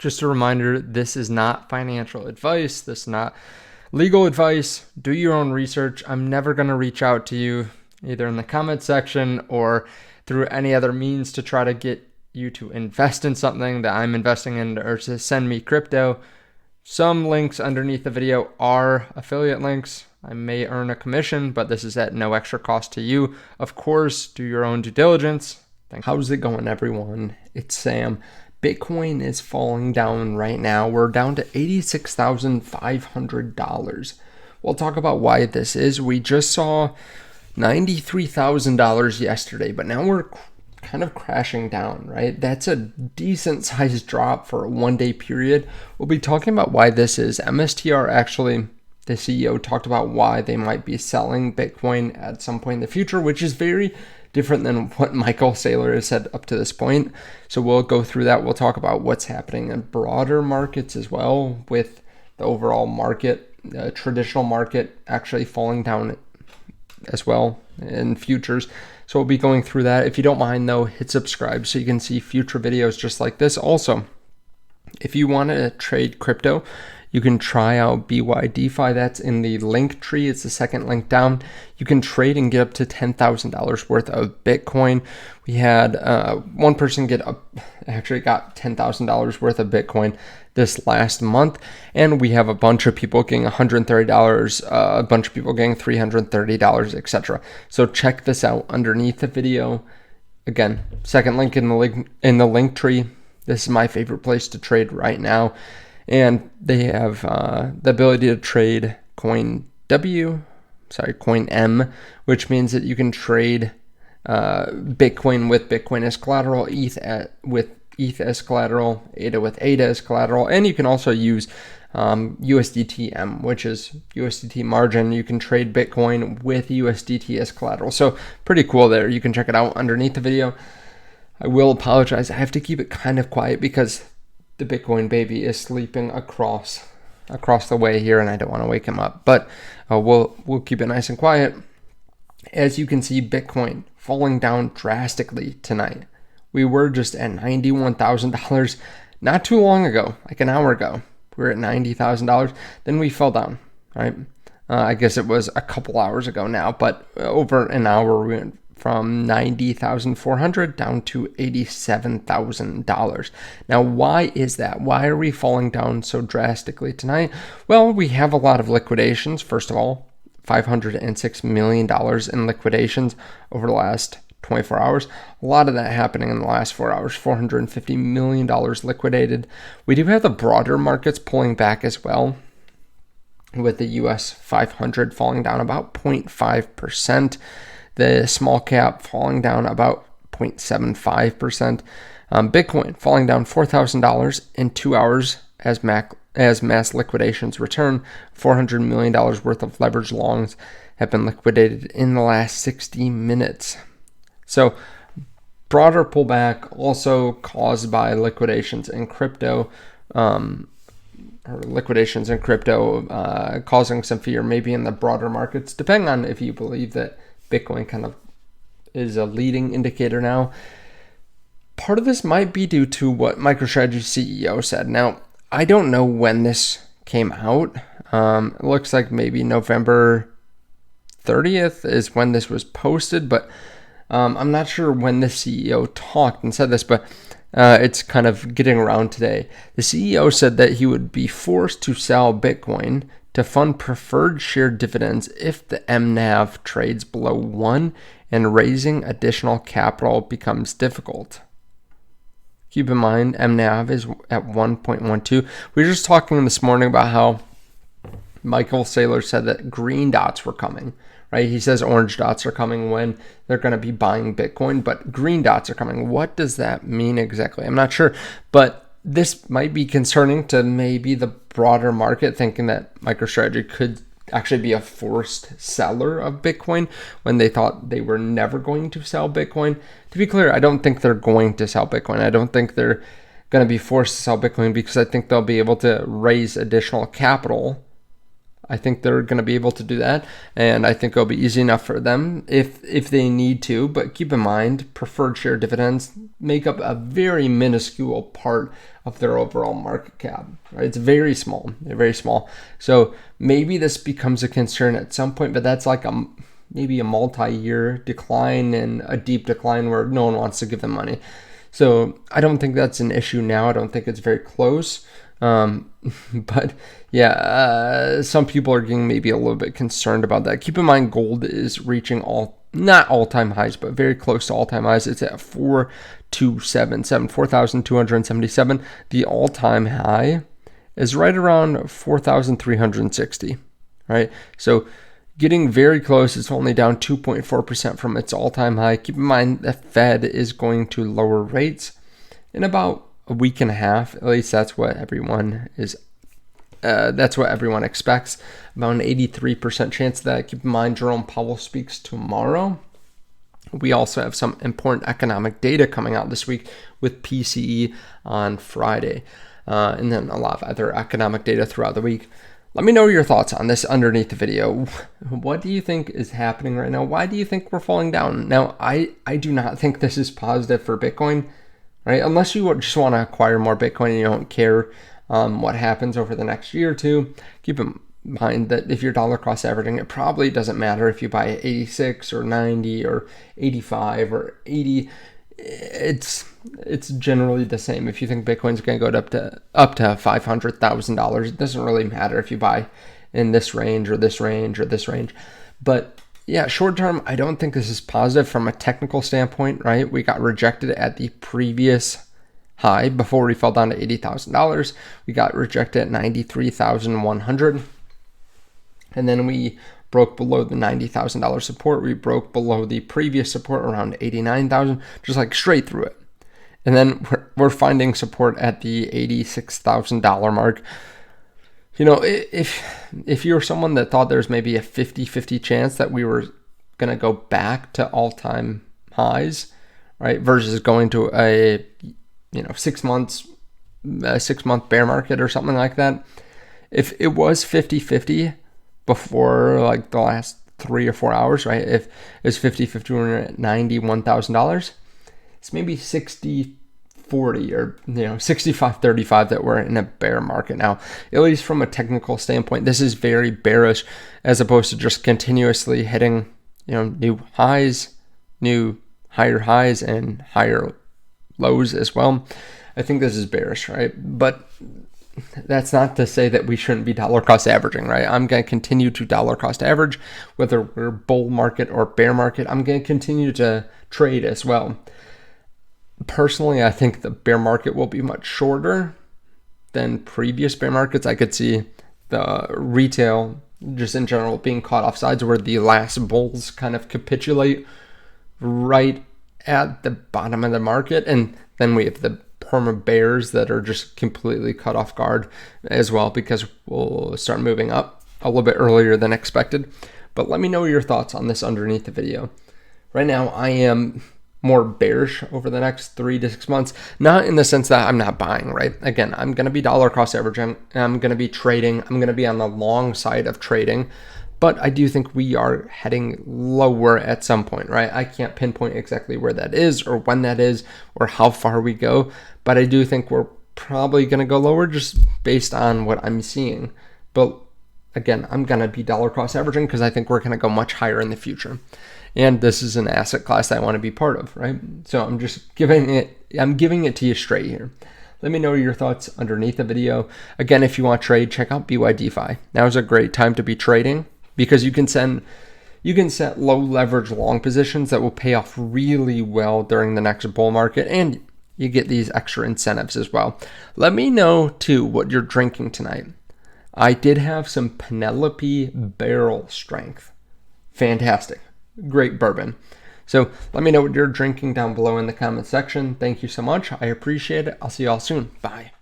Just a reminder, this is not financial advice. This is not legal advice. Do your own research. I'm never going to reach out to you either in the comment section or through any other means to try to get you to invest in something that I'm investing in or to send me crypto. Some links underneath the video are affiliate links. I may earn a commission, but this is at no extra cost to you. Of course, do your own due diligence. How's it going, everyone? It's Sam. Bitcoin is falling down right now. We're down to $86,500. We'll talk about why this is. We just saw $93,000 yesterday, but now we're kind of crashing down, right? That's a decent sized drop for a 1 day period. We'll be talking about why this is. MSTR actually, the CEO, talked about why they might be selling Bitcoin at some point in the future, which is very different than what Michael Saylor has said up to this point. So we'll go through that. We'll talk about what's happening in broader markets as well, with the overall market, traditional market actually falling down as well in futures. So we'll be going through that. If you don't mind though, hit subscribe so you can see future videos just like this. Also, if you want to trade crypto, you can try out BYDeFi. That's in the link tree. It's the second link down. You can trade and get up to $10,000 worth of Bitcoin. We had one person actually got $10,000 worth of Bitcoin this last month, and we have a bunch of people getting $130, a bunch of people getting $330, etc. So check this out underneath the video. Again, second link in the link tree. This is my favorite place to trade right now. And they have the ability to trade coin M, which means that you can trade Bitcoin with Bitcoin as collateral, with ETH as collateral, ADA with ADA as collateral, and you can also use USDT-M, which is USDT margin. You can trade Bitcoin with USDT as collateral. So pretty cool there. You can check it out underneath the video. I will apologize. I have to keep it kind of quiet because the Bitcoin baby is sleeping across the way here, and I don't want to wake him up. But we'll keep it nice and quiet. As you can see, Bitcoin falling down drastically tonight. We were just at $91,000 not too long ago, like an hour ago. We were at $90,000. Then we fell down, right? I guess it was a couple hours ago now, but over an hour we went from $90,400 down to $87,000. Now, why is that? Why are we falling down so drastically tonight? Well, we have a lot of liquidations. First of all, $506 million in liquidations over the last 24 hours. A lot of that happening in the last 4 hours. $450 million liquidated. We do have the broader markets pulling back as well, with the US 500 falling down about 0.5%. The small cap falling down about 0.75%. Bitcoin falling down $4,000 in 2 hours as mass liquidations return. $400 million worth of leverage longs have been liquidated in the last 60 minutes. So broader pullback also caused by liquidations in crypto, causing some fear maybe in the broader markets, depending on if you believe that Bitcoin kind of is a leading indicator now. Part of this might be due to what MicroStrategy CEO said. Now, I don't know when this came out. It looks like maybe November 30th is when this was posted, but I'm not sure when the CEO talked and said this, but it's kind of getting around today. The CEO said that he would be forced to sell Bitcoin to fund preferred share dividends if the MNAV trades below 1 and raising additional capital becomes difficult. Keep in mind, MNAV is at 1.12. We were just talking this morning about how Michael Saylor said that green dots were coming, right? He says orange dots are coming when they're going to be buying Bitcoin, but green dots are coming. What does that mean exactly? I'm not sure, but this might be concerning to maybe the broader market, thinking that MicroStrategy could actually be a forced seller of Bitcoin when they thought they were never going to sell Bitcoin. To be clear, I don't think they're going to sell Bitcoin. I don't think they're going to be forced to sell Bitcoin because I think they'll be able to raise additional capital I think they're going to be able to do that, and I think it'll be easy enough for them if they need to. But keep in mind, preferred share dividends make up a very minuscule part of their overall market cap. Right? It's very small. They're very small. So maybe this becomes a concern at some point, but that's like maybe a multi-year decline and a deep decline where no one wants to give them money. So I don't think that's an issue now. I don't think it's very close. But yeah, some people are getting maybe a little bit concerned about that. Keep in mind, gold is reaching not all-time highs, but very close to all-time highs. It's at 4,277. The all-time high is right around 4,360, right? So getting very close. It's only down 2.4% from its all-time high. Keep in mind, the Fed is going to lower rates in about a week and a half. At least that's what everyone expects. About an 83% chance of that. Keep in mind, Jerome Powell speaks tomorrow. We also have some important economic data coming out this week with PCE on Friday, and then a lot of other economic data throughout the week. Let me know your thoughts on this underneath the video. What do you think is happening right now? Why do you think we're falling down? Now, I do not think this is positive for Bitcoin, right? Unless you just want to acquire more Bitcoin and you don't care what happens over the next year or two. Keep in mind that if you're dollar cost averaging, it probably doesn't matter if you buy 86 or 90 or 85 or 80. It's generally the same. If you think Bitcoin's going to go up to $500,000, it doesn't really matter if you buy in this range or this range or this range. But yeah, short term, I don't think this is positive from a technical standpoint, right? We got rejected at the previous high before we fell down to $80,000. We got rejected at 93,100, and then we broke below the $90,000 support. We broke below the previous support around 89,000, just like straight through it. And then we're finding support at the $86,000 mark. You know, if you're someone that thought there's maybe a 50-50 chance that we were going to go back to all-time highs, right, versus going to a 6 month bear market or something like that, if it was 50-50 before like the last 3 or 4 hours, right, if it's 50-50 when we're at $91,000, it's maybe 60-40 or 65-35 that we're in a bear market now. At least from a technical standpoint, this is very bearish, as opposed to just continuously hitting new highs, new higher highs, and higher lows as well. I think this is bearish, right? But that's not to say that we shouldn't be dollar cost averaging, right? I'm going to continue to dollar cost average, whether we're bull market or bear market. I'm going to continue to trade as well. Personally, I think the bear market will be much shorter than previous bear markets. I could see the retail, just in general, being caught off sides where the last bulls kind of capitulate right at the bottom of the market, and then we have the perma bears that are just completely caught off guard as well, because we'll start moving up a little bit earlier than expected. But let me know your thoughts on this underneath the video. Right now, I am more bearish over the next 3 to 6 months, not in the sense that I'm not buying, right? Again, I'm going to be dollar cost averaging. I'm going to be trading. I'm going to be on the long side of trading. But I do think we are heading lower at some point, right? I can't pinpoint exactly where that is or when that is or how far we go. But I do think we're probably going to go lower just based on what I'm seeing. But again, I'm going to be dollar cost averaging because I think we're going to go much higher in the future. And this is an asset class that I want to be part of, right? So I'm giving it to you straight here. Let me know your thoughts underneath the video. Again, if you want to trade, check out BYDFi. Now is a great time to be trading, because you can set low leverage long positions that will pay off really well during the next bull market, and you get these extra incentives as well. Let me know too what you're drinking tonight. I did have some Penelope Barrel Strength. Fantastic. Great bourbon. So let me know what you're drinking down below in the comment section. Thank you so much. I appreciate it. I'll see you all soon. Bye.